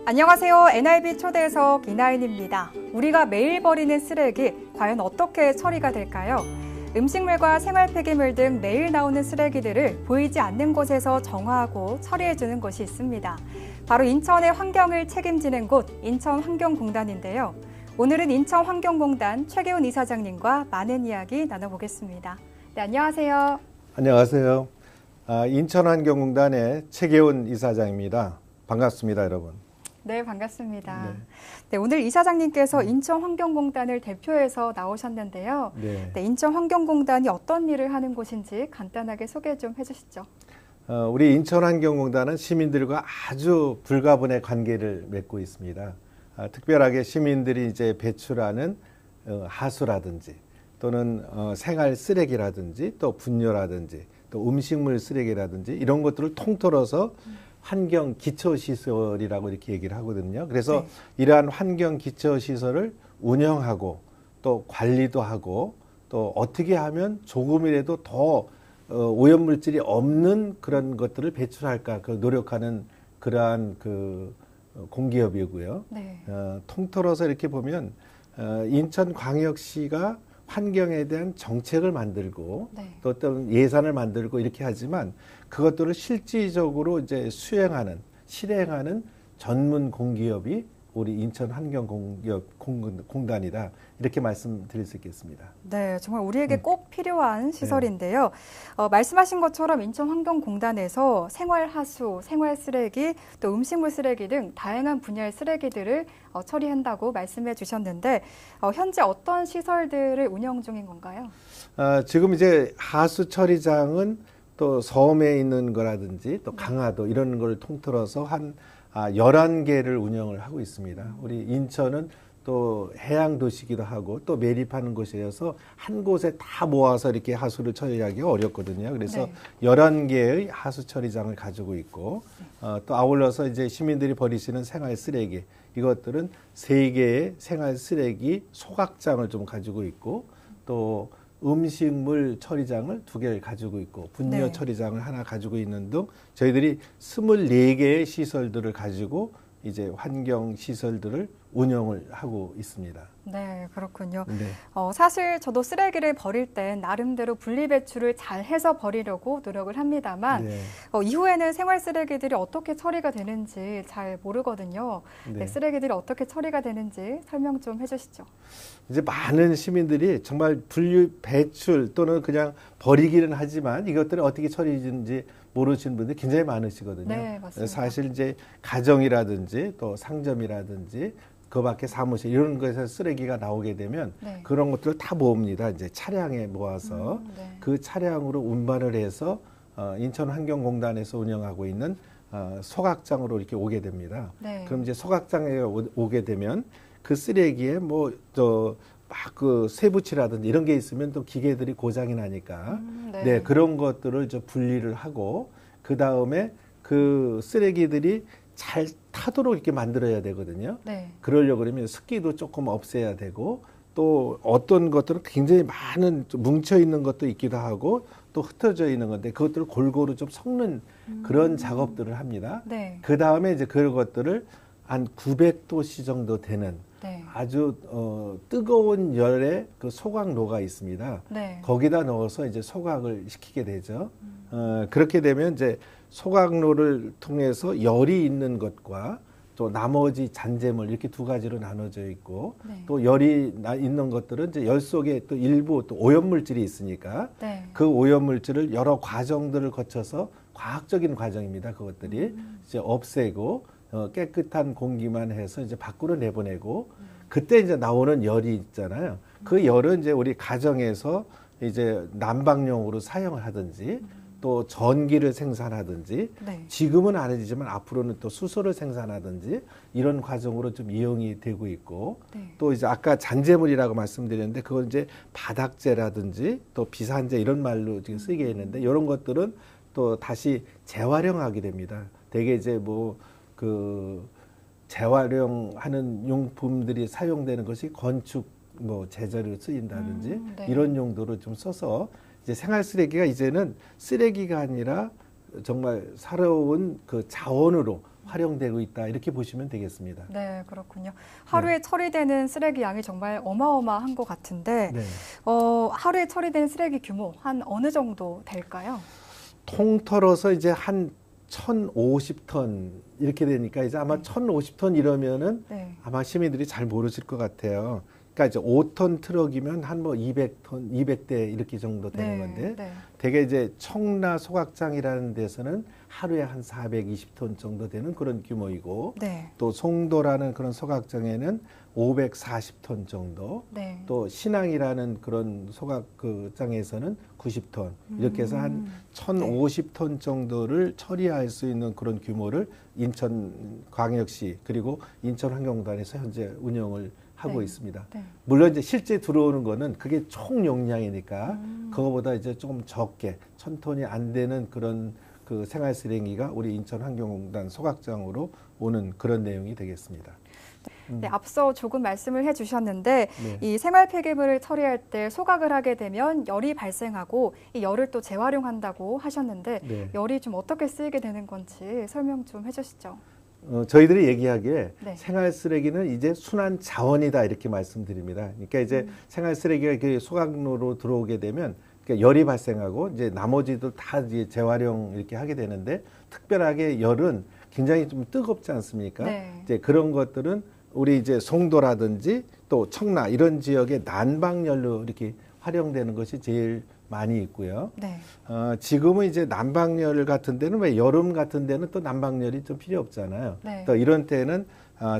안녕하세요. NIB 초대석 이나인입니다. 우리가 매일 버리는 쓰레기, 과연 어떻게 처리가 될까요? 음식물과 생활 폐기물 등 매일 나오는 쓰레기들을 보이지 않는 곳에서 정화하고 처리해주는 곳이 있습니다. 바로 인천의 환경을 책임지는 곳, 인천환경공단인데요. 오늘은 인천환경공단 최계훈 이사장님과 많은 이야기 나눠보겠습니다. 네, 안녕하세요. 안녕하세요. 인천환경공단의 최계훈 이사장입니다. 반갑습니다, 여러분. 네, 반갑습니다. 네, 오늘 이사장님께서 인천환경공단을 대표해서 나오셨는데요. 네, 인천환경공단이 어떤 일을 하는 곳인지 간단하게 소개 좀 해주시죠. 우리 인천환경공단은 시민들과 아주 불가분의 관계를 맺고 있습니다. 특별하게 시민들이 이제 배출하는 하수라든지 또는 생활 쓰레기라든지 또 분뇨라든지 또 음식물 쓰레기라든지 이런 것들을 통틀어서 환경 기초시설이라고 이렇게 얘기를 하거든요. 그래서 이러한 환경 기초시설을 운영하고 또 관리도 하고 또 어떻게 하면 조금이라도 더 오염물질이 없는 그런 것들을 배출할까 노력하는 그러한 공기업이고요. 통틀어서 이렇게 보면 인천광역시가 환경에 대한 정책을 만들고 또 어떤 예산을 만들고 이렇게 하지만 그것들을 실질적으로 이제 실행하는 전문 공기업이 우리 인천환경공단이다. 이렇게 말씀드릴 수 있겠습니다. 네, 정말 우리에게 꼭 필요한 시설인데요. 말씀하신 것처럼 인천환경공단에서 생활하수, 생활쓰레기, 또 음식물 쓰레기 등 다양한 분야의 쓰레기들을 처리한다고 말씀해 주셨는데 현재 어떤 시설들을 운영 중인 건가요? 지금 이제 하수 처리장은 또 섬에 있는 거라든지 또 강화도 이런 걸 통틀어서 한 11개를 운영을 하고 있습니다. 우리 인천은 또 해양 도시기도 하고 또 매립하는 곳이어서 한 곳에 다 모아서 이렇게 하수를 처리하기가 어렵거든요. 그래서 11개의 하수 처리장을 가지고 있고 또 아울러서 이제 시민들이 버리시는 생활 쓰레기 이것들은 3개의 생활 쓰레기 소각장을 좀 가지고 있고 또 음식물 처리장을 2개를 가지고 있고 분뇨 처리장을 하나 가지고 있는 등 저희들이 24개의 시설들을 가지고 이제 환경 시설들을 운영을 하고 있습니다. 네, 그렇군요. 사실 저도 쓰레기를 버릴 땐 나름대로 분리배출을 잘 해서 버리려고 노력을 합니다만 이후에는 생활 쓰레기들이 어떻게 처리가 되는지 잘 모르거든요. 쓰레기들이 어떻게 처리가 되는지 설명 좀 해주시죠. 이제 많은 시민들이 정말 분리배출 또는 그냥 버리기는 하지만 이것들을 어떻게 처리되는지 모르시는 분들이 굉장히 많으시거든요. 네, 맞습니다. 사실 이제 가정이라든지 또 상점이라든지 그 밖에 사무실 이런 것에서 쓰레기가 나오게 되면 그런 것들을 다 모읍니다. 이제 차량에 모아서 그 차량으로 운반을 해서 인천환경공단에서 운영하고 있는 소각장으로 이렇게 오게 됩니다. 그럼 이제 소각장에 오게 되면 그 쓰레기에 그 쇠붙이라든지 이런 게 있으면 또 기계들이 고장이 나니까 그런 것들을 좀 분리를 하고 그 다음에 그 쓰레기들이 잘 타도록 이렇게 만들어야 되거든요. 그러려고 그러면 습기도 조금 없애야 되고 또 어떤 것들은 굉장히 많은 뭉쳐 있는 것도 있기도 하고 또 흩어져 있는 건데 그것들을 골고루 좀 섞는 그런 작업들을 합니다. 그 다음에 이제 그런 것들을 한 900도씨 정도 되는 아주 뜨거운 열의 그 소각로가 있습니다. 거기다 넣어서 이제 소각을 시키게 되죠. 그렇게 되면 이제 소각로를 통해서 열이 있는 것과 또 나머지 잔재물 이렇게 2가지로 나눠져 있고 또 열이 있는 것들은 이제 열 속에 또 일부 또 오염물질이 있으니까 그 오염물질을 여러 과정들을 거쳐서 과학적인 과정입니다. 그것들이 이제 없애고 깨끗한 공기만 해서 이제 밖으로 내보내고 그때 이제 나오는 열이 있잖아요. 그 열은 이제 우리 가정에서 이제 난방용으로 사용을 하든지 또 전기를 생산하든지 지금은 안 해지지만 앞으로는 또 수소를 생산하든지 이런 과정으로 좀 이용이 되고 있고 또 이제 아까 잔재물이라고 말씀드렸는데 그건 이제 바닥재라든지 또 비산재 이런 말로 지금 쓰게 있는데 이런 것들은 또 다시 재활용하게 됩니다. 되게 이제 재활용하는 용품들이 사용되는 것이 건축 제재로 쓰인다든지 이런 용도로 좀 써서 이제 생활 쓰레기가 이제는 쓰레기가 아니라 정말 살아온 그 자원으로 활용되고 있다 이렇게 보시면 되겠습니다. 네, 그렇군요. 하루에 처리되는 쓰레기 양이 정말 어마어마한 것 같은데 하루에 처리되는 쓰레기 규모 한 어느 정도 될까요? 통틀어서 이제 한 1,050톤 이렇게 되니까 이제 아마 1,050톤 이러면은 아마 시민들이 잘 모르실 것 같아요. 그러니까 이제 5톤 트럭이면 한 뭐 200톤, 200대 이렇게 정도 되는 건데 되게 이제 청라 소각장이라는 데서는 하루에 한 420톤 정도 되는 그런 규모이고 또 송도라는 그런 소각장에는 540톤 정도 또 신항이라는 그런 소각장에서는 90톤 이렇게 해서 한 1,050톤 정도를 처리할 수 있는 그런 규모를 인천광역시 그리고 인천환경단에서 현재 운영을 하고 있습니다. 물론 이제 실제 들어오는 거는 그게 총 용량이니까 그거보다 이제 조금 적게 1,000톤이 안 되는 그런 그 생활 쓰레기가 우리 인천환경공단 소각장으로 오는 그런 내용이 되겠습니다. 네, 앞서 조금 말씀을 해주셨는데 이 생활 폐기물을 처리할 때 소각을 하게 되면 열이 발생하고 이 열을 또 재활용한다고 하셨는데 열이 좀 어떻게 쓰이게 되는 건지 설명 좀 해주시죠. 저희들이 얘기하기에 생활 쓰레기는 이제 순환 자원이다 이렇게 말씀드립니다. 그러니까 이제 생활 쓰레기가 그 소각로로 들어오게 되면 그러니까 열이 발생하고 이제 나머지도 다 이제 재활용 이렇게 하게 되는데 특별하게 열은 굉장히 좀 뜨겁지 않습니까? 이제 그런 것들은 우리 이제 송도라든지 또 청라 이런 지역의 난방열로 이렇게 활용되는 것이 제일 많이 있고요. 지금은 이제 난방열 같은 데는 왜 여름 같은 데는 또 난방열이 좀 필요 없잖아요. 또 이런 때는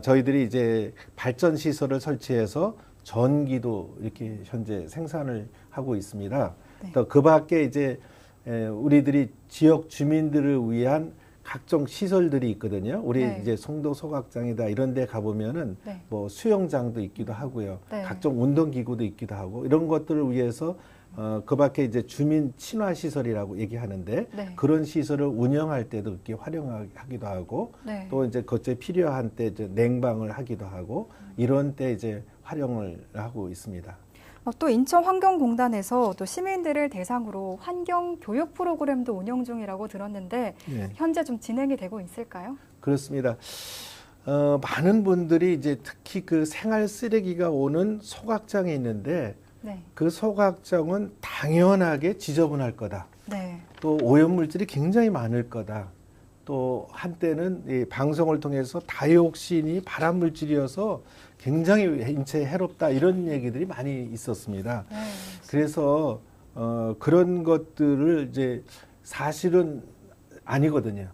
저희들이 이제 발전 시설을 설치해서 전기도 이렇게 현재 생산을 하고 있습니다. 또 그 밖에 이제 우리들이 지역 주민들을 위한 각종 시설들이 있거든요. 우리 이제 송도 소각장이다 이런 데 가보면은 뭐 수영장도 있기도 하고요. 각종 운동기구도 있기도 하고 이런 것들을 위해서 그 밖에 이제 주민 친화 시설이라고 얘기하는데 그런 시설을 운영할 때도 이렇게 활용하기도 하고 또 이제 그때 필요한 때 이제 냉방을 하기도 하고 이런 때 이제 활용을 하고 있습니다. 또 인천환경공단에서 또 시민들을 대상으로 환경 교육 프로그램도 운영 중이라고 들었는데 현재 좀 진행이 되고 있을까요? 그렇습니다. 많은 분들이 이제 특히 그 생활 쓰레기가 오는 소각장에 있는데 그 소각장은 당연하게 지저분할 거다. 또 오염물질이 굉장히 많을 거다. 또 한때는 이 방송을 통해서 다이옥신이 발암물질이어서 굉장히 인체에 해롭다 이런 얘기들이 많이 있었습니다. 그래서 그런 것들을 이제 사실은 아니거든요.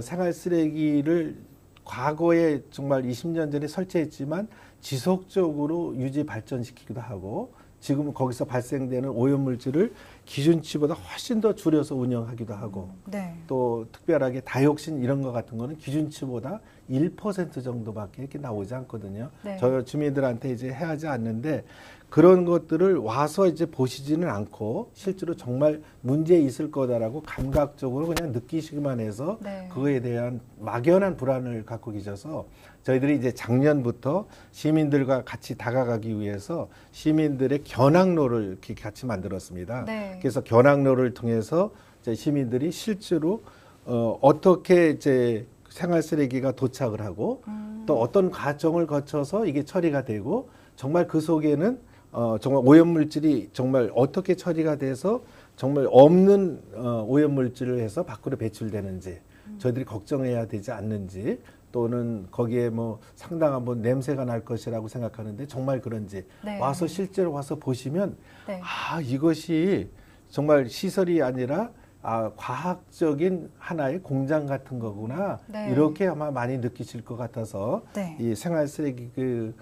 생활 쓰레기를 과거에 정말 20년 전에 설치했지만 지속적으로 유지 발전시키기도 하고 지금 거기서 발생되는 오염물질을 기준치보다 훨씬 더 줄여서 운영하기도 하고 또 특별하게 다이옥신 이런 거 같은 거는 기준치보다 1% 정도밖에 이렇게 나오지 않거든요. 저 주민들한테 이제 해하지 않는데 그런 것들을 와서 이제 보시지는 않고 실제로 정말 문제 있을 거다라고 감각적으로 그냥 느끼시기만 해서 그거에 대한 막연한 불안을 갖고 계셔서 저희들이 이제 작년부터 시민들과 같이 다가가기 위해서 시민들의 견학로를 이렇게 같이 만들었습니다. 그래서 견학로를 통해서 이제 시민들이 실제로 어떻게 이제 생활 쓰레기가 도착을 하고 또 어떤 과정을 거쳐서 이게 처리가 되고 정말 그 속에는 정말 오염물질이 정말 어떻게 처리가 돼서 정말 없는 오염물질을 해서 밖으로 배출되는지 저희들이 걱정해야 되지 않는지 또는 거기에 뭐 상당한 뭐 냄새가 날 것이라고 생각하는데 정말 그런지 와서 실제로 와서 보시면 아 이것이 정말 시설이 아니라 과학적인 하나의 공장 같은 거구나 이렇게 아마 많이 느끼실 것 같아서 이 생활 쓰레기를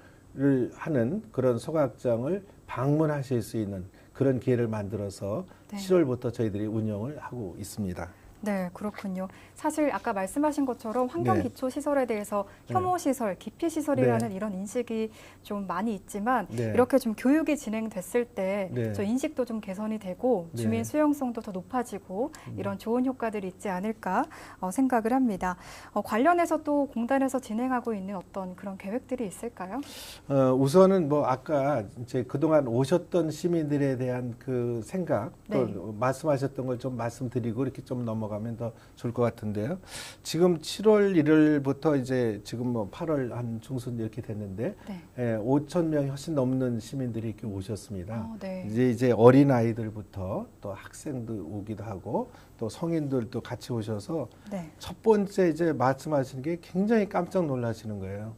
하는 그런 소각장을 방문하실 수 있는 그런 기회를 만들어서 7월부터 저희들이 운영을 하고 있습니다. 네, 그렇군요. 사실 아까 말씀하신 것처럼 환경기초시설에 대해서 혐오시설, 기피시설이라는 이런 인식이 좀 많이 있지만 이렇게 좀 교육이 진행됐을 때 저 인식도 좀 개선이 되고 주민 수용성도 더 높아지고 이런 좋은 효과들이 있지 않을까 생각을 합니다. 관련해서 또 공단에서 진행하고 있는 어떤 그런 계획들이 있을까요? 우선은 뭐 아까 이제 그동안 오셨던 시민들에 대한 그 생각 또 말씀하셨던 걸 좀 말씀드리고 이렇게 좀 넘어가 하면 더 좋을 것 같은데요. 지금 7월 1일부터 이제 지금 뭐 8월 한 중순 이렇게 됐는데 네. 5천 명이 훨씬 넘는 시민들이 이렇게 오셨습니다. 네. 이제 어린 아이들부터 또 학생들 오기도 하고 또 성인들도 같이 오셔서 네. 첫 번째 이제 말씀하시는 게 굉장히 깜짝 놀라시는 거예요.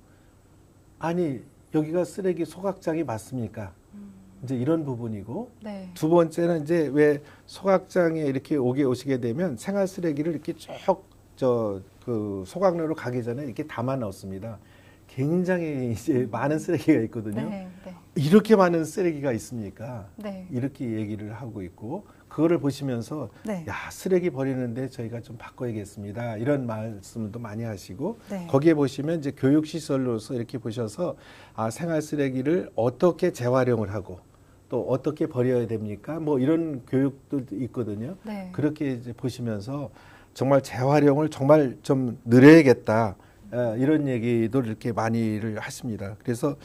아니 여기가 쓰레기 소각장이 맞습니까? 이제 이런 부분이고 네. 두 번째는 이제 왜 소각장에 이렇게 오시게 되면 생활 쓰레기를 이렇게 쭉 그 소각로로 가기 전에 이렇게 담아 넣습니다. 굉장히 이제 많은 쓰레기가 있거든요. 네, 네. 이렇게 많은 쓰레기가 있습니까? 네. 이렇게 얘기를 하고 있고 그거를 보시면서 네. 야 쓰레기 버리는데 저희가 좀 바꿔야겠습니다. 이런 말씀도 많이 하시고 네. 거기에 보시면 이제 교육시설로서 이렇게 보셔서 생활 쓰레기를 어떻게 재활용을 하고 또 어떻게 버려야 됩니까? 뭐 이런 교육도 있거든요. 네. 그렇게 이제 보시면서 정말 재활용을 정말 좀 늘려야겠다. 이런 얘기도 이렇게 많이를 하십니다. 그래서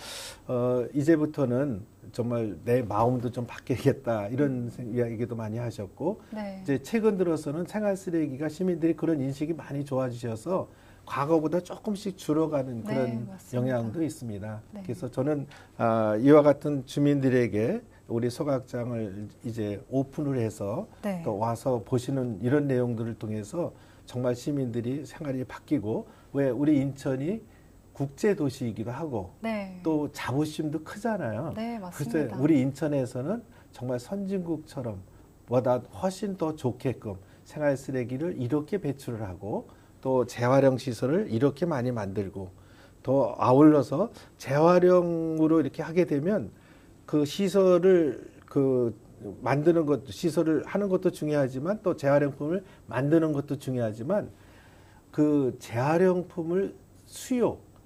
이제부터는 정말 내 마음도 좀 바뀌겠다 이런 이야기도 많이 하셨고 네. 이제 최근 들어서는 생활 쓰레기가 시민들이 그런 인식이 많이 좋아지셔서 과거보다 조금씩 줄어가는 그런 네, 영향도 있습니다. 네. 그래서 저는 이와 같은 주민들에게 우리 소각장을 이제 오픈을 해서 네. 또 와서 보시는 이런 내용들을 통해서 정말 시민들이 생활이 바뀌고 왜 우리 인천이 국제 도시이기도 하고 네. 또 자부심도 크잖아요. 네, 맞습니다. 그래서 우리 인천에서는 정말 선진국처럼 보다 훨씬 더 좋게끔 생활 쓰레기를 이렇게 배출을 하고 또 재활용 시설을 이렇게 많이 만들고 더 아울러서 재활용으로 이렇게 하게 되면 그 시설을 만드는 것, 시설을 하는 것도 중요하지만 또 재활용품을 만드는 것도 중요하지만 그 재활용품을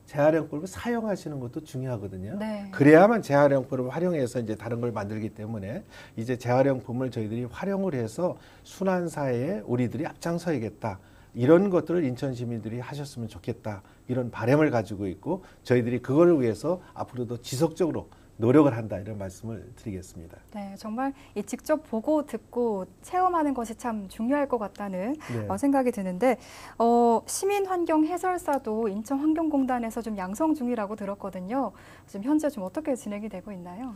재활용품을 사용하시는 것도 중요하거든요. 네. 그래야만 재활용품을 활용해서 이제 다른 걸 만들기 때문에 이제 재활용품을 저희들이 활용을 해서 순환 사회에 우리들이 앞장서야겠다. 이런 것들을 인천 시민들이 하셨으면 좋겠다. 이런 바람을 가지고 있고 저희들이 그걸 위해서 앞으로도 지속적으로 노력을 한다 이런 말씀을 드리겠습니다. 네, 정말 이 직접 보고 듣고 체험하는 것이 참 중요할 것 같다는 네. 생각이 드는데 시민환경 해설사도 인천환경공단에서 좀 양성 중이라고 들었거든요. 지금 현재 좀 어떻게 진행이 되고 있나요?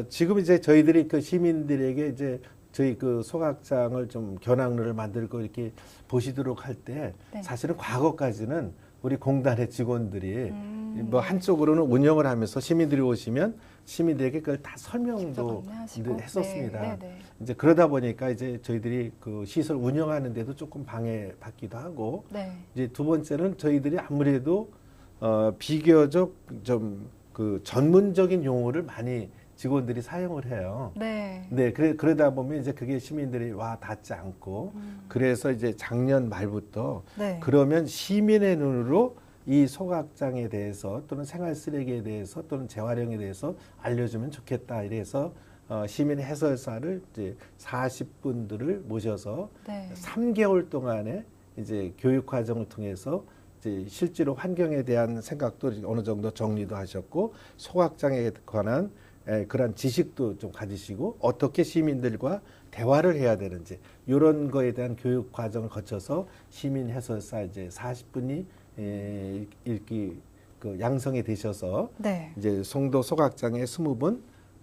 지금 이제 저희들이 그 시민들에게 이제 저희 그 소각장을 좀 견학로를 만들고 이렇게 보시도록 할 때 네. 사실은 과거까지는 우리 공단의 직원들이 뭐 한쪽으로는 운영을 하면서 시민들이 오시면 시민들에게 그걸 다 설명도 했었습니다. 네, 네. 이제 그러다 보니까 이제 저희들이 그 시설 운영하는데도 조금 방해받기도 하고 네. 이제 두 번째는 저희들이 아무래도 비교적 좀 그 전문적인 용어를 많이 직원들이 사용을 해요. 네. 네, 그러다 보면 이제 그게 시민들이 와 닿지 않고 그래서 이제 작년 말부터 네. 그러면 시민의 눈으로 이 소각장에 대해서 또는 생활 쓰레기에 대해서 또는 재활용에 대해서 알려주면 좋겠다. 이래서 시민 해설사를 이제 40분들을 모셔서 네. 3개월 동안의 이제 교육 과정을 통해서 이제 실제로 환경에 대한 생각도 어느 정도 정리도 하셨고 소각장에 관한 그런 지식도 좀 가지시고 어떻게 시민들과 대화를 해야 되는지 이런 거에 대한 교육 과정을 거쳐서 시민 해설사 이제 40분이 이렇게 그 양성이 되셔서 네. 이제 송도 소각장에 20분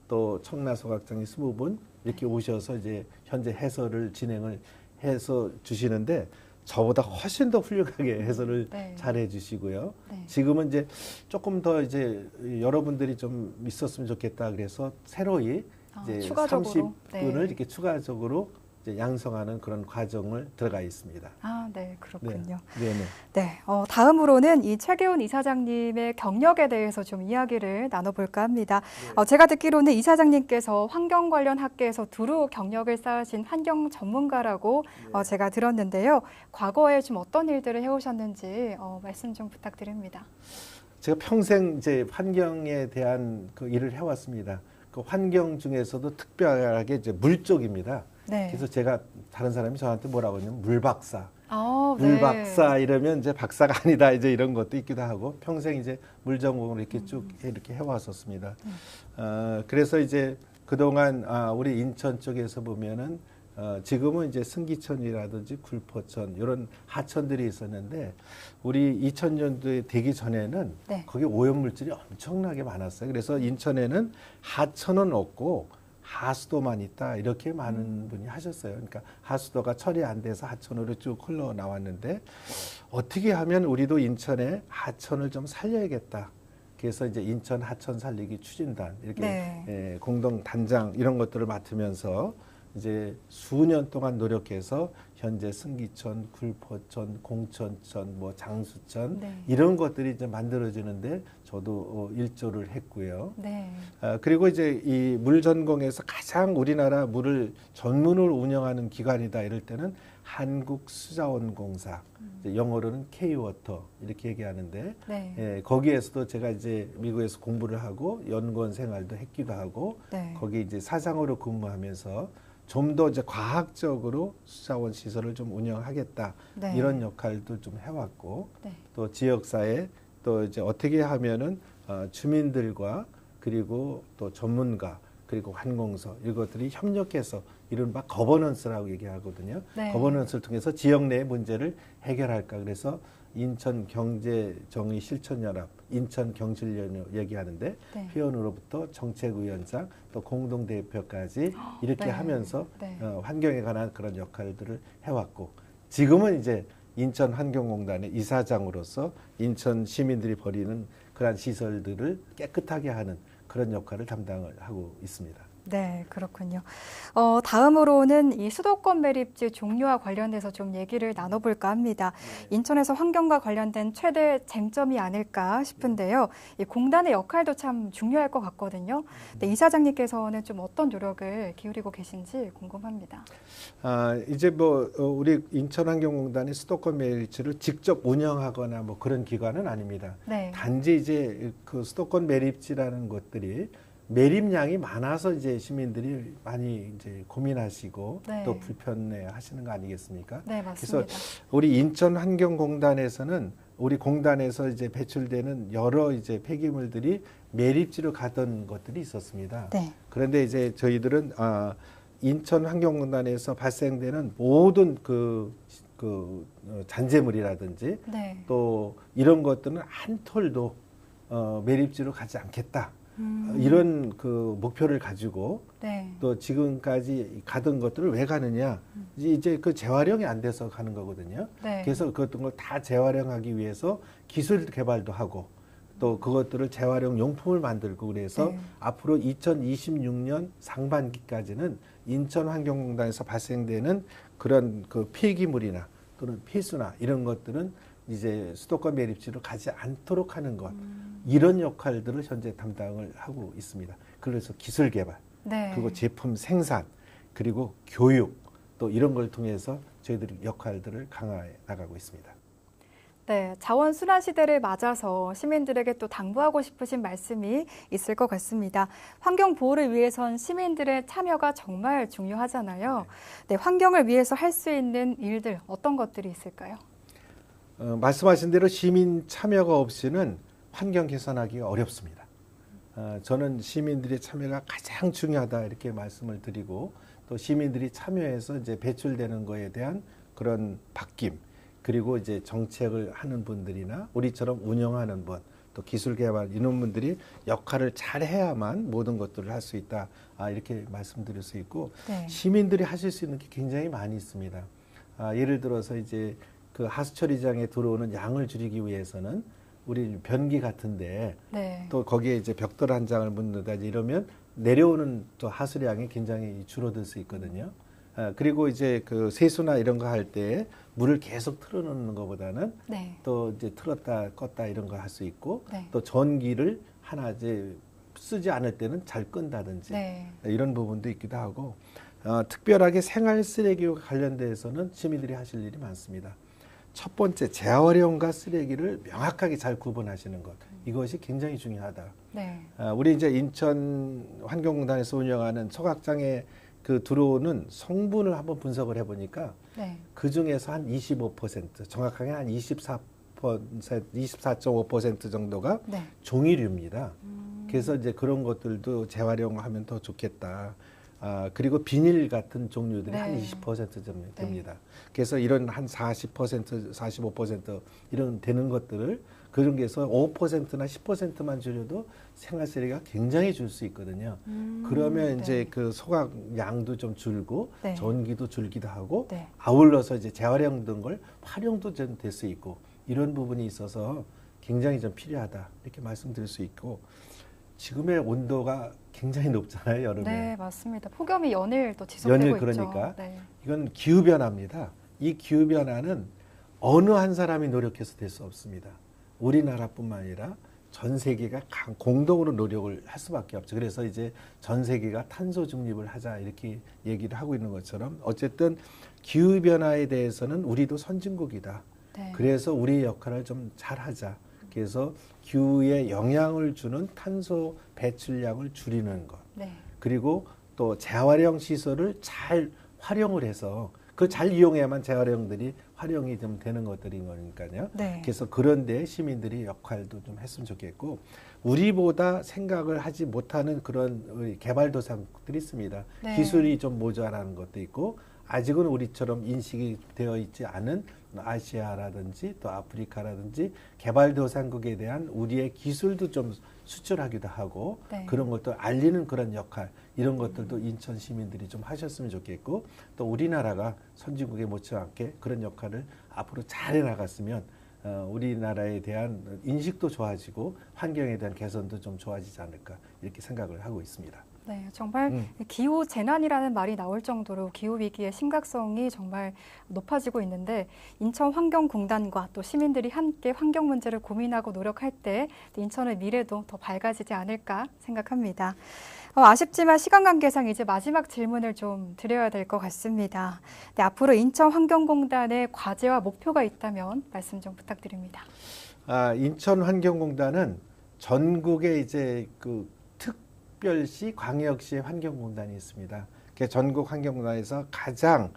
또 청라 소각장에 20분 이렇게 오셔서 이제 현재 해설을 진행을 해서 주시는데 저보다 훨씬 더 훌륭하게 해설을 네. 잘해 주시고요. 네. 지금은 이제 조금 더 이제 여러분들이 좀 있었으면 좋겠다 그래서 새로이 이제 추가적으로 30분을 네. 이렇게 추가적으로 이제 양성하는 그런 과정을 들어가 있습니다. 네, 그렇군요. 네, 네. 다음으로는 이 최계훈 이사장님의 경력에 대해서 좀 이야기를 나눠볼까 합니다. 네. 제가 듣기로는 이사장님께서 환경 관련 학계에서 두루 경력을 쌓으신 환경 전문가라고 네. 제가 들었는데요. 과거에 좀 어떤 일들을 해오셨는지 말씀 좀 부탁드립니다. 제가 평생 이제 환경에 대한 그 일을 해왔습니다. 그 환경 중에서도 특별하게 이제 물 쪽입니다. 네. 그래서 제가 다른 사람이 저한테 뭐라고 하냐면 물박사. 물박사 네. 이러면 이제 박사가 아니다 이제 이런 것도 있기도 하고 평생 이제 물 전공을 이렇게 쭉 이렇게 해왔었습니다. 그래서 이제 그동안 우리 인천 쪽에서 보면은 지금은 이제 승기천이라든지 굴포천 이런 하천들이 있었는데 우리 2000년도에 되기 전에는 네. 거기 오염물질이 엄청나게 많았어요. 그래서 인천에는 하천은 없고 하수도만 있다 이렇게 많은 분이 하셨어요. 그러니까 하수도가 처리 안 돼서 하천으로 쭉 흘러 나왔는데 어떻게 하면 우리도 인천에 하천을 좀 살려야겠다. 그래서 이제 인천 하천 살리기 추진단 이렇게 네. 공동 단장 이런 것들을 맡으면서 이제 수년 동안 노력해서 현재 승기천, 굴포천, 공천천, 뭐 장수천 네. 이런 것들이 이제 만들어지는데 저도 일조를 했고요. 네. 그리고 이제 이 물전공에서 가장 우리나라 물을 전문으로 운영하는 기관이다 이럴 때는 한국수자원공사, 이제 영어로는 K-워터 이렇게 얘기하는데 네. 거기에서도 제가 이제 미국에서 공부를 하고 연구원 생활도 했기도 하고 네. 거기 이제 사장으로 근무하면서 좀 더 이제 과학적으로 수자원 시설을 좀 운영하겠다 네. 이런 역할도 좀 해왔고 네. 또 지역사회 또 이제 어떻게 하면은 주민들과 그리고 또 전문가 그리고 관공서 이것들이 협력해서 이른바 거버넌스라고 얘기하거든요. 네. 거버넌스를 통해서 지역 내의 문제를 해결할까 그래서 인천경제정의실천연합, 인천경실연합 얘기하는데 네. 회원으로부터 정책위원장 또 공동대표까지 이렇게 네. 하면서 네. 환경에 관한 그런 역할들을 해왔고 지금은 이제 인천환경공단의 이사장으로서 인천 시민들이 버리는 그러한 시설들을 깨끗하게 하는 그런 역할을 담당을 하고 있습니다. 네, 그렇군요. 다음으로는 이 수도권 매립지 종료와 관련해서 좀 얘기를 나눠볼까 합니다. 인천에서 환경과 관련된 최대 쟁점이 아닐까 싶은데요. 이 공단의 역할도 참 중요할 것 같거든요. 네, 이사장님께서는 좀 어떤 노력을 기울이고 계신지 궁금합니다. 이제 뭐 우리 인천환경공단이 수도권 매립지를 직접 운영하거나 뭐 그런 기관은 아닙니다. 네. 단지 이제 그 수도권 매립지라는 것들이 매립량이 많아서 이제 시민들이 많이 이제 고민하시고 네. 또 불편해 하시는 거 아니겠습니까? 네, 맞습니다. 그래서 우리 인천환경공단에서는 우리 공단에서 이제 배출되는 여러 이제 폐기물들이 매립지로 가던 것들이 있었습니다. 네. 그런데 이제 저희들은 인천환경공단에서 발생되는 모든 잔재물이라든지 네. 또 이런 것들은 한 톨도 매립지로 가지 않겠다. 이런 그 목표를 가지고 네. 또 지금까지 가던 것들을 왜 가느냐 이제 그 재활용이 안 돼서 가는 거거든요. 네. 그래서 그것들 걸 다 재활용하기 위해서 기술 개발도 하고 또 그것들을 재활용 용품을 만들고 그래서 네. 앞으로 2026년 상반기까지는 인천환경공단에서 발생되는 그런 그 폐기물이나 또는 폐수나 이런 것들은 이제 수도권 매립지로 가지 않도록 하는 것 이런 역할들을 현재 담당을 하고 있습니다. 그래서 기술 개발, 네. 그리고 제품 생산, 그리고 교육 또 이런 걸 통해서 저희들이 역할들을 강화해 나가고 있습니다. 네, 자원 순환 시대를 맞아서 시민들에게 또 당부하고 싶으신 말씀이 있을 것 같습니다. 환경 보호를 위해선 시민들의 참여가 정말 중요하잖아요. 네, 환경을 위해서 할 수 있는 일들 어떤 것들이 있을까요? 말씀하신 대로 시민 참여가 없이는 환경 개선하기가 어렵습니다. 저는 시민들의 참여가 가장 중요하다 이렇게 말씀을 드리고 또 시민들이 참여해서 이제 배출되는 거에 대한 그런 바뀜 그리고 이제 정책을 하는 분들이나 우리처럼 운영하는 분 또 기술 개발 이런 분들이 역할을 잘 해야만 모든 것들을 할 수 있다 이렇게 말씀드릴 수 있고 네. 시민들이 하실 수 있는 게 굉장히 많이 있습니다. 예를 들어서 이제 그 하수처리장에 들어오는 양을 줄이기 위해서는 우리 변기 같은데 네. 또 거기에 이제 벽돌 한 장을 묻는다든지 이러면 내려오는 또 하수량이 굉장히 줄어들 수 있거든요. 그리고 이제 그 세수나 이런 거 할 때 물을 계속 틀어놓는 것보다는 네. 또 이제 틀었다 껐다 이런 거 할 수 있고 네. 또 전기를 하나 이제 쓰지 않을 때는 잘 끈다든지 네. 이런 부분도 있기도 하고 특별하게 생활 쓰레기와 관련돼서는 시민들이 하실 일이 많습니다. 첫 번째 재활용과 쓰레기를 명확하게 잘 구분하시는 것 이것이 굉장히 중요하다. 네. 우리 이제 인천 환경공단에서 운영하는 소각장에 그 들어오는 성분을 한번 분석을 해보니까 네. 그 중에서 한 25% 정확하게 한 24.5% 정도가 네. 종이류입니다. 그래서 이제 그런 것들도 재활용하면 더 좋겠다. 그리고 비닐 같은 종류들이 네. 한 20% 정도 됩니다. 네. 그래서 이런 한 40%, 45% 이런 되는 것들을 그런 게서 5%나 10%만 줄여도 생활 쓰레기가 굉장히 줄 수 있거든요. 그러면 이제 네. 그 소각 양도 좀 줄고 네. 전기도 줄기도 하고 네. 아울러서 이제 재활용 등 걸 활용도 좀 될 수 있고 이런 부분이 있어서 굉장히 좀 필요하다 이렇게 말씀드릴 수 있고 지금의 온도가 굉장히 높잖아요, 여름에. 네, 맞습니다. 폭염이 연일 또 지속되고 연일 있죠. 그러니까 네. 이건 기후 변화입니다. 이 기후 변화는 어느 한 사람이 노력해서 될 수 없습니다. 우리나라뿐만 아니라 전 세계가 공동으로 노력을 할 수밖에 없죠. 그래서 이제 전 세계가 탄소 중립을 하자 이렇게 얘기를 하고 있는 것처럼 어쨌든 기후 변화에 대해서는 우리도 선진국이다. 네. 그래서 우리의 역할을 좀 잘하자. 그래서 기후에 영향을 주는 탄소 배출량을 줄이는 것. 네. 그리고 또 재활용 시설을 잘 활용을 해서 그 잘 이용해야만 재활용들이 활용이 좀 되는 것들인 거니까요. 네. 그래서 그런데 시민들이 역할도 좀 했으면 좋겠고 우리보다 생각을 하지 못하는 그런 개발도상국들이 있습니다. 네. 기술이 좀 모자라는 것도 있고 아직은 우리처럼 인식이 되어 있지 않은 아시아라든지 또 아프리카라든지 개발도상국에 대한 우리의 기술도 좀 수출하기도 하고 네. 그런 것도 알리는 그런 역할 이런 것들도 인천 시민들이 좀 하셨으면 좋겠고 또 우리나라가 선진국에 못지않게 그런 역할을 앞으로 잘 해나갔으면 우리나라에 대한 인식도 좋아지고 환경에 대한 개선도 좀 좋아지지 않을까 이렇게 생각을 하고 있습니다. 네, 정말 기후 재난이라는 말이 나올 정도로 기후 위기의 심각성이 정말 높아지고 있는데 인천 환경공단과 또 시민들이 함께 환경 문제를 고민하고 노력할 때 인천의 미래도 더 밝아지지 않을까 생각합니다. 아쉽지만 시간 관계상 이제 마지막 질문을 좀 드려야 될 것 같습니다. 네, 앞으로 인천 환경공단의 과제와 목표가 있다면 말씀 좀 부탁드립니다. 인천 환경공단은 전국에 이제 특별시, 광역시 환경공단이 있습니다. 전국 환경공단에서 가장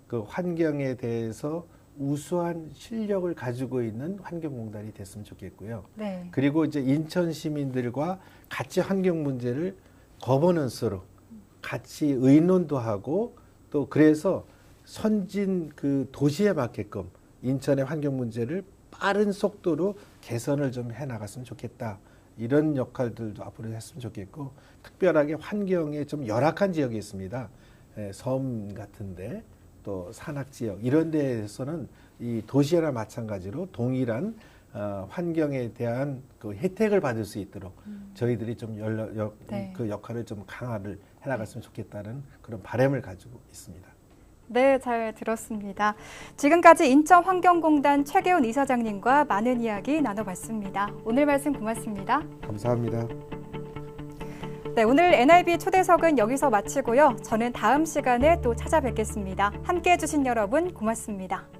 그 환경에 대해서 우수한 실력을 가지고 있는 환경공단이 됐으면 좋겠고요. 네. 그리고 이제 인천 시민들과 같이 환경 문제를 거버넌스로 같이 의논도 하고 또 그래서 선진 그 도시에 맞게끔 인천의 환경 문제를 빠른 속도로 개선을 좀 해나갔으면 좋겠다. 이런 역할들도 앞으로 했으면 좋겠고 특별하게 환경에 좀 열악한 지역이 있습니다. 섬 같은데 또 산악 지역 이런 데에서는 이 도시나 마찬가지로 동일한 환경에 대한 그 혜택을 받을 수 있도록 저희들이 좀 네. 그 역할을 좀 강화를 해나갔으면 좋겠다는 그런 바람을 가지고 있습니다. 네, 잘 들었습니다. 지금까지 인천환경공단 최계훈 이사장님과 많은 이야기 나눠봤습니다. 오늘 말씀 고맙습니다. 감사합니다. 네, 오늘 NIB 초대석은 여기서 마치고요. 저는 다음 시간에 또 찾아뵙겠습니다. 함께해 주신 여러분 고맙습니다.